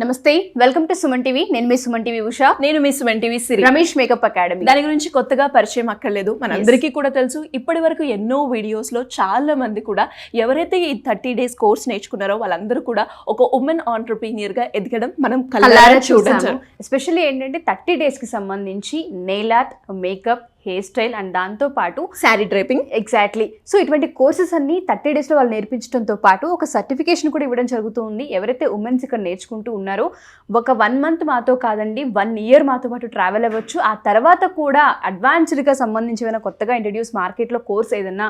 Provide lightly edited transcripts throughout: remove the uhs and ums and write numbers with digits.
నమస్తే, welcome to Suman TV. నేను మీ Suman TV Usha. నేను మీ సుమన్ టీవీ సిరి. రమేష్ మేకప్ అకాడమీ దాని గురించి కొత్తగా పరిచయం అక్కర్లేదు, మనందరికీ కూడా తెలుసు. ఇప్పటి వరకు ఎన్నో వీడియోస్ లో చాలా మంది కూడా ఎవరైతే ఈ 30 days కోర్స్ నేర్చుకున్నారో వాళ్ళందరూ కూడా ఒక ఉమెన్ ఆంటర్‌ప్రీనియర్ గా ఎదగడం మనం కళ్ళారా చూడొచ్చు. ఎస్పెషల్లీ ఏంటంటే 30 days కి సంబంధించి nail art, makeup, hair style and దాంతో పాటు శారీ డ్రైపింగ్. ఎగ్జాక్ట్లీ. సో ఇటువంటి కోర్సెస్ అన్ని 30 days లో వాళ్ళు నేర్పించడంతో పాటు ఒక సర్టిఫికేషన్ కూడా ఇవ్వడం జరుగుతుంది. ఎవరైతే ఉమెన్స్ ఇక్కడ నేర్చుకుంటూ ఉన్నారో ఒక 1 month మాతో కాదండి, 1 year మాతో పాటు ట్రావెల్ అవ్వచ్చు. ఆ తర్వాత కూడా అడ్వాన్స్డ్గా సంబంధించి ఏమైనా కొత్తగా ఇంట్రడ్యూస్ మార్కెట్లో కోర్స్ ఏదన్నా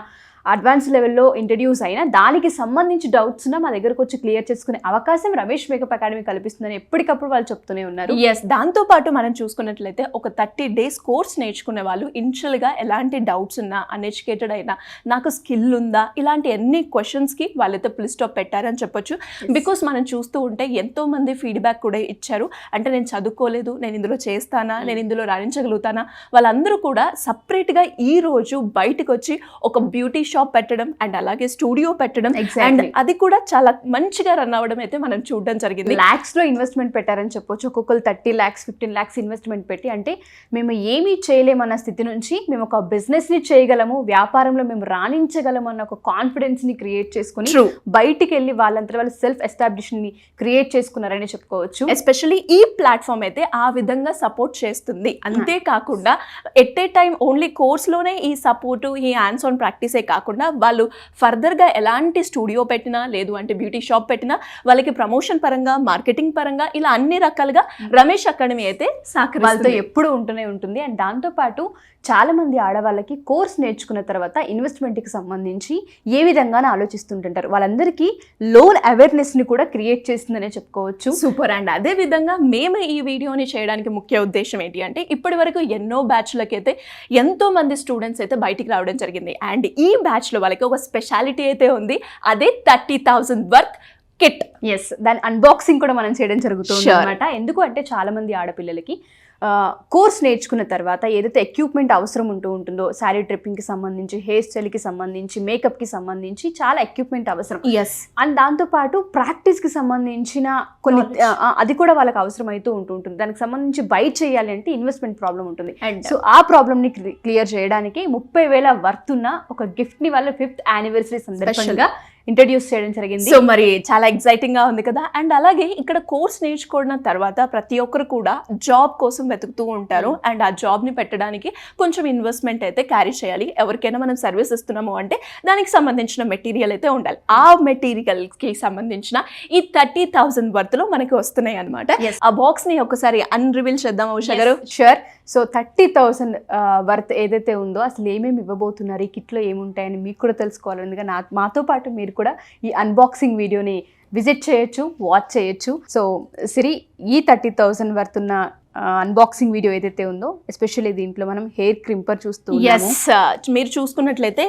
అడ్వాన్స్ లెవెల్లో ఇంట్రడ్యూస్ అయినా దానికి సంబంధించి డౌట్స్ ఉన్నా మా దగ్గరకు వచ్చి క్లియర్ చేసుకునే అవకాశం రమేష్ మేకప్ అకాడమీ కల్పిస్తుందని ఎప్పటికప్పుడు వాళ్ళు చెప్తూనే ఉన్నారు. ఎస్, దాంతో పాటు మనం చూసుకున్నట్లయితే ఒక 30 days కోర్స్ నేర్చుకునే వాళ్ళు ఇనిషియల్గా ఎలాంటి డౌట్స్ ఉన్నా, అన్ఎడ్యుకేటెడ్ అయినా, నాకు స్కిల్ ఉందా, ఇలాంటి ఎన్ని క్వశ్చన్స్కి వాళ్ళైతే ఫుల్ స్టాప్ పెట్టారని చెప్పొచ్చు. బికాస్ మనం చూస్తూ ఉంటే ఎంతో మంది ఫీడ్బ్యాక్ కూడా ఇచ్చారు. అంటే నేను చదువుకోలేదు, నేను ఇందులో చేస్తానా, నేను ఇందులో రాణించగలుగుతానా, వాళ్ళందరూ కూడా సపరేట్గా ఈ రోజు బయటకు వచ్చి ఒక బ్యూటీ షాప్ పెట్టడం అండ్ అలాగే స్టూడియో పెట్టడం అండ్ అది కూడా చాలా మంచిగా రన్ అవ్వడం అయితే మనం చూడడం జరిగింది. లాక్స్ లో ఇన్వెస్ట్మెంట్ పెట్టారని చెప్పొచ్చు. ఒక్కొక్కరు 30 lakhs 15 lakhs ఇన్వెస్ట్మెంట్ పెట్టి, అంటే మేము ఏమీ చేయలేమన్న స్థితి నుంచి మేము ఒక బిజినెస్ ని చేయగలము, వ్యాపారంలో మేము రాణించగలము అన్న ఒక కాన్ఫిడెన్స్ ని క్రియేట్ చేసుకుని బయటికి వెళ్ళి వాళ్ళంతా వాళ్ళు సెల్ఫ్ ఎస్టాబ్లిష్ ని క్రియేట్ చేసుకున్నారని చెప్పుకోవచ్చు. ఎస్పెషల్లీ ఈ ప్లాట్ఫామ్ అయితే ఆ విధంగా సపోర్ట్ చేస్తుంది. అంతేకాకుండా ఎట్ ఏ టైం ఓన్లీ కోర్స్లోనే ఈ సపోర్టు, ఈ హ్యాండ్స్ ఆన్ ప్రాక్టీసే కాకుండా వాళ్ళు ఫర్దర్గా ఎలాంటి స్టూడియో పెట్టినా, లేదు అంటే బ్యూటీ షాప్ పెట్టినా, వాళ్ళకి ప్రమోషన్ పరంగా, మార్కెటింగ్ పరంగా ఇలా అన్ని రకాలుగా రమేష్ అకాడమీ అయితే వాళ్ళతో ఎప్పుడు ఉంటూనే ఉంటుంది. అండ్ దాంతోపాటు చాలా మంది ఆడవాళ్ళకి కోర్స్ నేర్చుకున్న తర్వాత ఇన్వెస్ట్మెంట్కి సంబంధించి ఏ విధంగానే ఆలోచిస్తుంటుంటారు. వాళ్ళందరికీ లోన్ అవేర్నెస్ని కూడా క్రియేట్ చేస్తుందనే చెప్పుకోవచ్చు. సూపర్. అండ్ అదే విధంగా మేము ఈ వీడియోని చేయడానికి ముఖ్య ఉద్దేశం ఏంటి అంటే, ఇప్పటి వరకు ఎన్నో బ్యాచ్లకైతే ఎంతో మంది స్టూడెంట్స్ అయితే బయటికి రావడం జరిగింది. అండ్ ఈ బ్యాచ్లో వాళ్ళకి ఒక స్పెషాలిటీ అయితే ఉంది, అదే 30,000 వర్త్ కిట్. ఎస్, దాని అన్బాక్సింగ్ కూడా మనం చేయడం జరుగుతుంది అనమాట. ఎందుకు అంటే చాలా మంది ఆడపిల్లలకి కోర్స్ నేర్చుకున్న తర్వాత ఏదైతే ఎక్విప్మెంట్ అవసరం ఉంటుందో, శారీ ట్రిప్పింగ్కి సంబంధించి, హెయిర్ స్టైల్కి సంబంధించి, మేకప్కి సంబంధించి చాలా ఎక్విప్మెంట్ అవసరం. ఎస్, అండ్ దాంతోపాటు ప్రాక్టీస్కి సంబంధించిన కొన్ని అది కూడా వాళ్ళకి అవసరం అవుతూ ఉంటుంది. దానికి సంబంధించి బై చేయాలి అంటే ఇన్వెస్ట్మెంట్ ప్రాబ్లం ఉంటుంది. సో ఆ ప్రాబ్లమ్ని క్లియర్ చేయడానికి 30,000 వర్త్ ఉన్న ఒక గిఫ్ట్ని వాళ్ళ 5th anniversary సందర్భంగా ఇంట్రడ్యూస్ చేయడం జరిగింది. సో మరి చాలా ఎక్సైటింగ్ గా ఉంది కదా. అండ్ అలాగే ఇక్కడ కోర్స్ నేర్చుకున్న తర్వాత ప్రతి ఒక్కరు కూడా జాబ్ కోసం వెతుకుతూ ఉంటారు. అండ్ ఆ జాబ్ ని పెట్టడానికి కొంచెం ఇన్వెస్ట్మెంట్ అయితే క్యారీ చేయాలి. ఎవరికైనా మనం సర్వీస్ ఇస్తున్నాము అంటే దానికి సంబంధించిన మెటీరియల్ అయితే ఉండాలి. ఆ మెటీరియల్ కి సంబంధించిన ఈ 30,000 వర్త్ లో మనకి వస్తున్నాయి అనమాట. ఆ బాక్స్ ని ఒకసారి అన్రివీల్ చేద్దాం ఉషా గారు. షూర్. సో 30,000 వర్త్ ఏదైతే ఉందో అసలు ఏమేమి ఇవ్వబోతున్నారు, ఈ కిట్లో ఏముంటాయని మీకు కూడా తెలుసుకోవాలి. ఎందుకంటే మాతో పాటు మీరు కూడా ఈ అన్బాక్సింగ్ వీడియోని విజిట్ చేయొచ్చు, వాచ్ చేయొచ్చు. సో సిరి, ఈ 30,000 వర్త్ ఉన్న అన్బాక్సింగ్ వీడియో ఏదైతే ఉందో, ఎస్పెషల్లీ దీంట్లో మనం హెయిర్ క్రింపర్ చూస్తూ మీరు చూసుకున్నట్లయితే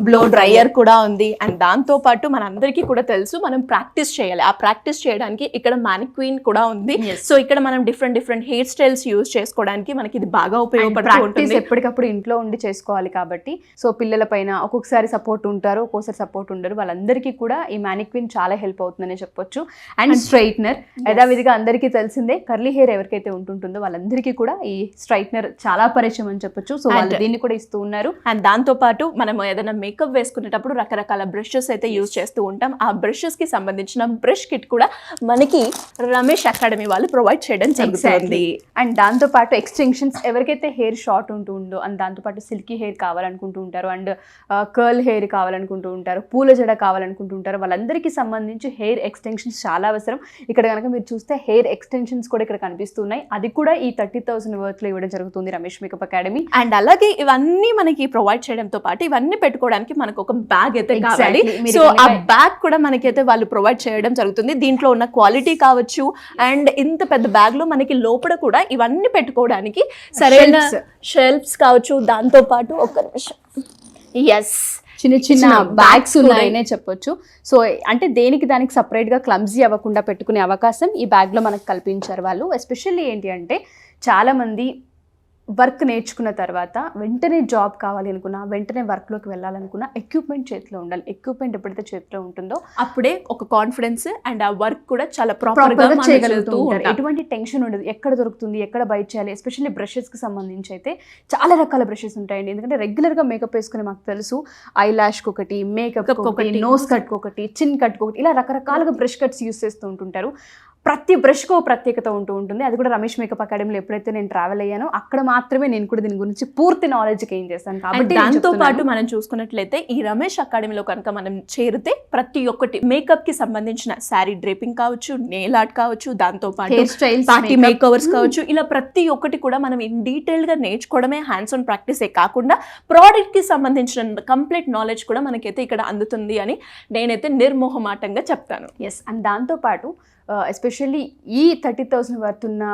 బ్లో డ్రైయర్ కూడా ఉంది. అండ్ దాంతో పాటు మనందరికీ కూడా తెలుసు మనం ప్రాక్టీస్ చేయాలి. ఆ ప్రాక్టీస్ చేయడానికి ఇక్కడ మానిక్వీన్ కూడా ఉంది. సో ఇక్కడ మనం డిఫరెంట్ హెయిర్ స్టైల్స్ యూజ్ చేసుకోవడానికి మనకి ఇది బాగా ఉపయోగపడుతుంది. ఎప్పటికప్పుడు ఇంట్లో ఉండి చేసుకోవాలి కాబట్టి సో పిల్లల పైన ఒక్కొక్కసారి సపోర్ట్ ఉంటారు, ఒక్కొక్కసారి సపోర్ట్ ఉండరు. వాళ్ళందరికీ కూడా ఈ మానిక్వీన్ చాలా హెల్ప్ అవుతుందనే చెప్పొచ్చు. అండ్ స్ట్రైట్నర్ యథావిధిగా అందరికీ తెలిసిందే, కర్లీ హెయిర్ ఎవరికైతే ఉంటుందో వాళ్ళందరికీ కూడా ఈ స్ట్రైట్నర్ చాలా పరిచయం అని చెప్పొచ్చు. సో వాళ్ళు దీన్ని కూడా ఇస్తూ ఉన్నారు. అండ్ దాంతో పాటు మనం ఏదైనా మేకప్ వేసుకునేటప్పుడు రకరకాల బ్రషెస్ అయితే యూజ్ చేస్తూ ఉంటాం. ఆ బ్రషెస్ కి సంబంధించిన బ్రష్ కిట్ కూడా మనకి రమేష్ అకాడమీ వాళ్ళు ప్రొవైడ్ చేయడం జరుగుతుంది. అండ్ దాంతో పాటు ఎక్స్టెన్షన్స్, ఎవరికైతే హెయిర్ షార్ట్ ఉంటుందో అండ్ దాంతో పాటు సిల్కీ హెయిర్ కావాలనుకుంటూ ఉంటారు, అండ్ కర్ల్ హెయిర్ కావాలనుకుంటూ ఉంటారు, పూల జడ కావాలనుకుంటూ ఉంటారు, వాళ్ళందరికీ సంబంధించి హెయిర్ ఎక్స్టెన్షన్స్ చాలా అవసరం. ఇక్కడ కనుక మీరు చూస్తే హెయిర్ ఎక్స్టెన్షన్స్ కూడా ఇక్కడ కనిపిస్తున్నాయి. అది కూడా ఈ 30,000 వర్త్ లో ఇవ్వడం జరుగుతుంది రమేష్ మేకప్ అకాడమీ. అండ్ అలాగే ఇవన్నీ మనకి ప్రొవైడ్ చేయడంతో పాటు ఇవన్నీ పెట్టుకోవడానికి మనకు ఒక బ్యాగ్ అయితే కావాలి. సో ఆ బ్యాగ్ కూడా మనకైతే వాళ్ళు ప్రొవైడ్ చేయడం జరుగుతుంది. దీంట్లో ఉన్న క్వాలిటీ కావచ్చు అండ్ ఇంత పెద్ద బ్యాగ్ లో మనకి లోపల కూడా ఇవన్నీ పెట్టుకోవడానికి సరైన షెల్ఫ్స్ కావచ్చు. దాంతో పాటు ఒక నిమిషం, ఎస్, చిన్న బ్యాగ్స్ ఉన్నాయనే చెప్పొచ్చు. సో అంటే దానికి సపరేట్గా క్లమ్జీ అవ్వకుండా పెట్టుకునే అవకాశం ఈ బ్యాగ్లో మనకు కల్పించారు వాళ్ళు. ఎస్పెషల్లీ ఏంటి అంటే చాలామంది వర్క్ నేర్చుకున్న తర్వాత వెంటనే జాబ్ కావాలి అనుకున్నా, వెంటనే వర్క్లోకి వెళ్ళాలనుకున్నా ఎక్విప్మెంట్ చేతిలో ఉండాలి. ఎక్విప్మెంట్ ఎప్పుడైతే చేతిలో ఉంటుందో అప్పుడే ఒక కాన్ఫిడెన్స్ అండ్ ఆ వర్క్ కూడా చాలా ప్రాపర్గా ప్రాపర్గా చేయగలుగుతూ ఉంటారు. ఎటువంటి టెన్షన్ ఉండదు, ఎక్కడ దొరుకుతుంది, ఎక్కడ బయట చేయాలి. ఎస్పెషల్లీ బ్రషెస్కి సంబంధించి అయితే చాలా రకాల బ్రషెస్ ఉంటాయండి. ఎందుకంటే రెగ్యులర్గా మేకప్ వేసుకుని మాకు తెలుసు ఐ ల్యాష్కి ఒకటి, మేకప్ ఒకటి, నోస్ కట్కి ఒకటి, చిన్ కట్కి ఒకటి, ఇలా రకరకాలుగా బ్రష్ కట్స్ యూస్ చేస్తూ ఉంటుంటారు. ప్రతి బ్రష్కో ప్రత్యేకత ఉంటూ ఉంటుంది. అది కూడా రమేష్ మేకప్ అకాడమీలో ఎప్పుడైతే నేను ట్రావెల్ అయ్యానో అక్కడ మాత్రమే నేను కూడా దీని గురించి పూర్తి నాలెడ్జ్ గెయిన్ చేస్తాను. కాబట్టి దాంతో పాటు మనం చూసుకున్నట్లయితే ఈ రమేష్ అకాడమీలో కనుక మనం చేరితే ప్రతి ఒక్కటి మేకప్ కి సంబంధించిన శారీ డ్రేపింగ్ కావచ్చు, నెయిల్ ఆర్ట్ కావచ్చు, దాంతో పాటు హెయిర్ స్టైల్స్, పార్టీ మేకవర్స్ కావచ్చు, ఇలా ప్రతి ఒక్కటి కూడా మనం ఇన్ డీటెయిల్ గా నేర్చుకోవడమే హ్యాండ్స్ ఆన్ ప్రాక్టీసే కాకుండా ప్రోడక్ట్ కి సంబంధించిన కంప్లీట్ నాలెడ్జ్ కూడా మనకైతే ఇక్కడ అందుతుంది అని నేనైతే నిర్మోహమాటంగా చెప్తాను. ఎస్, అండ్ దాంతోపాటు ఎస్పెషల్లీ ఈ 30,000 వర్త్ ఉన్న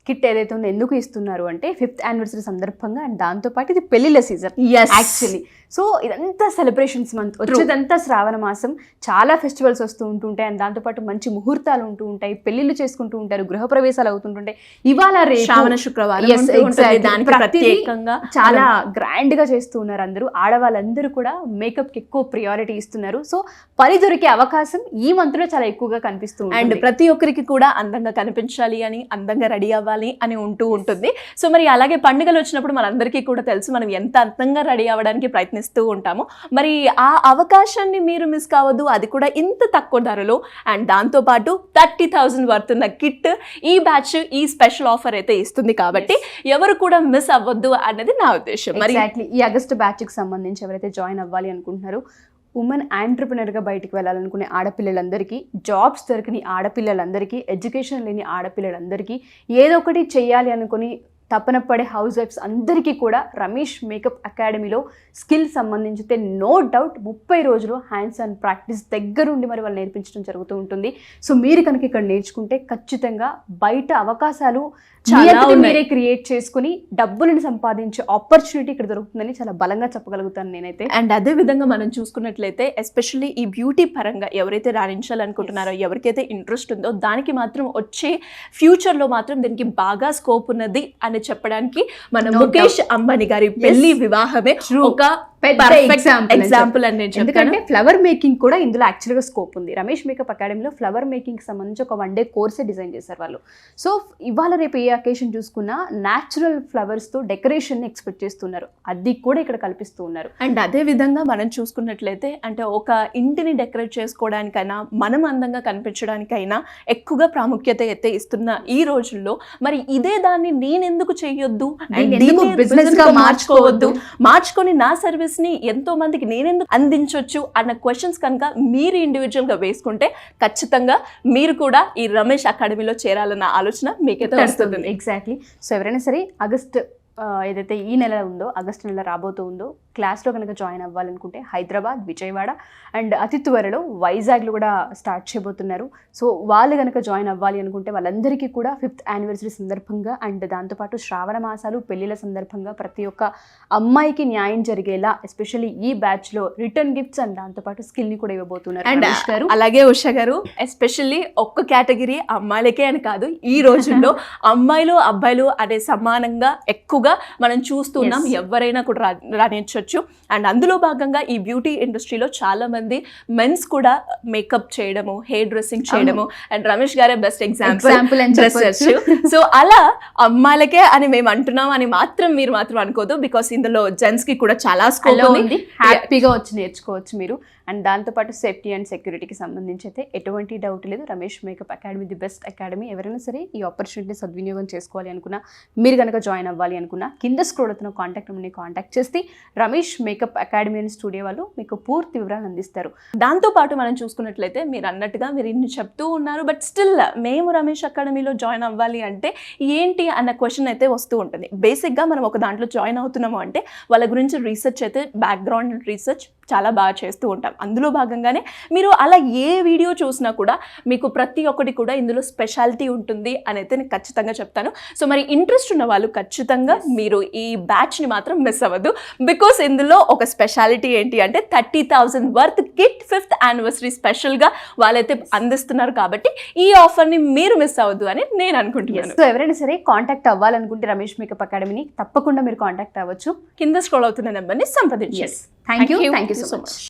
కిట్ ఏదైతే ఉందో ఎందుకు ఇస్తున్నారు అంటే 5th యానివర్సరీ సందర్భంగా, అండ్ దాంతోపాటు ఇది పెళ్లిళ్ళ సీజన్ యాక్చువల్లీ. సో ఇదంతా సెలబ్రేషన్స్ మంత్, వచ్చేదంతా శ్రావణ మాసం, చాలా ఫెస్టివల్స్ వస్తూ ఉంటుంటాయి. అండ్ దాంతోపాటు మంచి ముహూర్తాలు ఉంటూ ఉంటాయి, పెళ్లిళ్ళు చేసుకుంటూ ఉంటారు, గృహప్రవేశాలు అవుతుంటుంటాయి. ఇవాళ రేపు శ్రావణ శుక్రవారం దానికి ప్రత్యేకంగా చాలా గ్రాండ్ గా చేస్తూ ఉన్నారు అందరూ. ఆడవాళ్ళందరూ కూడా మేకప్ కి ఎక్కువ ప్రియారిటీ ఇస్తున్నారు. సో పని దొరికే అవకాశం ఈ మంత్ లో చాలా ఎక్కువగా కనిపిస్తూ ఉంది. అండ్ ప్రతి ఒక్కరికి కూడా అందంగా కనిపించాలి అని, అందంగా రెడీ అవ్వాలి అని ఉంటూ ఉంటుంది. సో మరి అలాగే పండుగలు వచ్చినప్పుడు మనందరికీ కూడా తెలుసు మనం ఎంత అందంగా రెడీ అవ్వడానికి ప్రయత్నిస్తూ ఉంటాము. మరి ఆ అవకాశాన్ని మీరు మిస్ కావద్దు, అది కూడా ఇంత తక్కువ ధరలో. అండ్ దాంతోపాటు 30,000 వర్త్ ఉన్న కిట్ ఈ బ్యాచ్ ఈ స్పెషల్ ఆఫర్ అయితే ఇస్తుంది. కాబట్టి ఎవరు కూడా మిస్ అవ్వద్దు అన్నది నా ఉద్దేశం. మరి ఈ ఆగస్ట్ బ్యాచ్ కి సంబంధించి ఎవరైతే జాయిన్ అవ్వాలి అనుకుంటున్నారో, ఉమెన్ ఆంటర్ప్రినర్గా బయటికి వెళ్ళాలనుకునే ఆడపిల్లలందరికీ, జాబ్స్ దొరికిన ఆడపిల్లలందరికీ, ఎడ్యుకేషన్ లేని ఆడపిల్లలందరికీ, ఏదో ఒకటి చేయాలి అనుకుని తపన పడే హౌస్ వైఫ్స్ అందరికీ కూడా రమేష్ మేకప్ అకాడమీలో స్కిల్ సంబంధించితే నో డౌట్ 30 రోజులు హ్యాండ్స్ ఆన్ ప్రాక్టీస్ దగ్గరుండి మరి వాళ్ళు నేర్పించడం జరుగుతూ ఉంటుంది. సో మీరు కనుక ఇక్కడ నేర్చుకుంటే ఖచ్చితంగా బయట అవకాశాలు మీరే క్రియేట్ చేసుకుని డబ్బులను సంపాదించే ఆపర్చునిటీ ఇక్కడ దొరుకుతుందని చాలా బలంగా చెప్పగలుగుతాను నేనైతే. అండ్ అదే విధంగా మనం చూసుకున్నట్లయితే ఎస్పెషల్లీ ఈ బ్యూటీ పరంగా ఎవరైతే రాణించాలనుకుంటున్నారో, ఎవరికైతే ఇంట్రెస్ట్ ఉందో దానికి మాత్రం వచ్చే ఫ్యూచర్లో మాత్రం దీనికి బాగా స్కోప్ ఉన్నది అని చెప్పడానికి మన ముఖేష్ అంబానీ గారి పెళ్లి వివాహమే ఒక ఎగ్జాంపుల్ అని. ఎందుకంటే ఫ్లవర్ మేకింగ్ కూడా ఇందులో యాక్చువల్గా స్కోప్ ఉంది. రమేష్ మేకప్ అకాడమీలో ఫ్లవర్ మేకింగ్ సంబంధించి ఒక 1 డే కోర్సే డిజైన్ చేశారు వాళ్ళు. సో ఇవాళ రేపు ఏ అకేషన్ చూసుకున్నా న్యాచురల్ ఫ్లవర్స్ తో డెకరేషన్ ఎక్స్పెక్ట్ చేస్తున్నారు, అది కూడా ఇక్కడ కల్పిస్తూ ఉన్నారు. అండ్ అదే విధంగా మనం చూసుకున్నట్లయితే అంటే ఒక ఇంటిని డెకరేట్ చేసుకోవడానికైనా, మనం అందంగా కనిపించడానికైనా ఎక్కువగా ప్రాముఖ్యత అయితే ఇస్తున్న ఈ రోజుల్లో మరి ఇదే దాన్ని నేనెందుకు చేయొద్దు, బిజినెస్ గా మార్చుకొని నా సర్వీస్ ని ఎంతో మందికి నేనెందుకు అందించవచ్చు అన్న క్వశ్చన్స్ కనుక మీరు ఇండివిజువల్ గా వేసుకుంటే ఖచ్చితంగా మీరు కూడా ఈ రమేష్ అకాడమీలో చేరాలన్న ఆలోచన మీకైతే వస్తుంది. ఎగ్జాక్ట్లీ. సో ఎవరైనా సరే ఆగస్ట్ ఏదైతే ఈ నెల ఉందో, ఆగస్టు నెల రాబోతూ ఉందో, క్లాస్లో కనుక జాయిన్ అవ్వాలనుకుంటే హైదరాబాద్, విజయవాడ అండ్ అతి త్వరలో వైజాగ్లో కూడా స్టార్ట్ చేయబోతున్నారు. సో వాళ్ళు కనుక జాయిన్ అవ్వాలి అనుకుంటే వాళ్ళందరికీ కూడా 5th యానివర్సరీ సందర్భంగా అండ్ దాంతోపాటు శ్రావణ మాసాలు, పెళ్లిళ్ళ సందర్భంగా ప్రతి ఒక్క అమ్మాయికి న్యాయం జరిగేలా ఎస్పెషల్లీ ఈ బ్యాచ్లో రిటర్న్ గిఫ్ట్స్ అండ్ దాంతోపాటు స్కిల్ని కూడా ఇవ్వబోతున్నారు. అండ్ అలాగే ఉషా గారు ఎస్పెషల్లీ ఒక్క కేటగిరీ అమ్మాయిలకే అని కాదు, ఈ రోజుల్లో అమ్మాయిలు అబ్బాయిలు అనే సమానంగా ఎక్కువగా మనం చూస్తున్నాం. ఎవరైనా కూడా రాణించవచ్చు. అండ్ అందులో భాగంగా ఈ బ్యూటీ ఇండస్ట్రీలో చాలా మంది మెన్స్ కూడా మేకప్ చేయడము, హెయిర్ డ్రెస్సింగ్ చేయడము, అండ్ రమేష్ గారే బెస్ట్ ఎగ్జాంపుల్ సో అలా అమ్మాయిలకే అని మేము అంటున్నాం అని మాత్రం మీరు మాత్రం అనుకోదు. బికాస్ ఇందులో జెంట్స్ కి కూడా చాలా స్కోప్ ఉంది, హ్యాపీగా వచ్చి నేర్చుకోవచ్చు మీరు. అండ్ దాంతోపాటు సేఫ్టీ అండ్ సెక్యూరిటీకి సంబంధించి అయితే ఎటువంటి డౌట్ లేదు. Ramesh makeup academy the best academy. ఎవరైనా సరే ఈ ఆపర్చునిటీని సద్వినియోగం చేసుకోవాలి అనుకున్నా, మీరు కనుక జాయిన్ అవ్వాలి అనుకున్నా కింద స్క్రోల్ అవుతున్న కాంటాక్ట్ నెంబర్ని కాంటాక్ట్ చేస్తే రమేష్ మేకప్ అకాడమీ అని స్టూడియో వాళ్ళు మీకు పూర్తి వివరాలు అందిస్తారు. దాంతోపాటు మనం చూసుకున్నట్లయితే మీరు అన్నట్టుగా మీరు ఇన్ని చెప్తూ ఉన్నారు, బట్ స్టిల్ మేము రమేష్ అకాడమీలో జాయిన్ అవ్వాలి అంటే ఏంటి అన్న క్వశ్చన్ అయితే వస్తూ ఉంటుంది. బేసిక్గా మనం ఒక దాంట్లో జాయిన్ అవుతున్నాము అంటే వాళ్ళ గురించి రీసెర్చ్ అయితే, బ్యాక్గ్రౌండ్ రీసెర్చ్ చాలా బాగా చేస్తూ ఉంటాం. అందులో భాగంగానే మీరు అలా ఏ వీడియో చూసినా కూడా మీకు ప్రతి ఒక్కటి కూడా ఇందులో స్పెషాలిటీ ఉంటుంది అని అయితే నేను ఖచ్చితంగా చెప్తాను. సో మరి ఇంట్రెస్ట్ ఉన్న వాళ్ళు ఖచ్చితంగా మీరు ఈ బ్యాచ్ని మాత్రం మిస్ అవ్వద్దు. బికాస్ ఇందులో ఒక స్పెషాలిటీ ఏంటి అంటే 30,000 వర్త్ కిట్ 5th యానివర్సరీ స్పెషల్గా వాళ్ళైతే అందిస్తున్నారు. కాబట్టి ఈ ఆఫర్ని మీరు మిస్ అవ్వద్దు అని నేను అనుకుంటున్నాను. సో ఎవరైనా సరే కాంటాక్ట్ అవ్వాలనుకుంటే రమేష్ మేకప్ అకాడమీని తప్పకుండా మీరు కాంటాక్ట్ అవ్వచ్చు. కింద స్క్రోల్ అవుతున్న నెంబర్ని సంప్రదించండి. Thank you so much.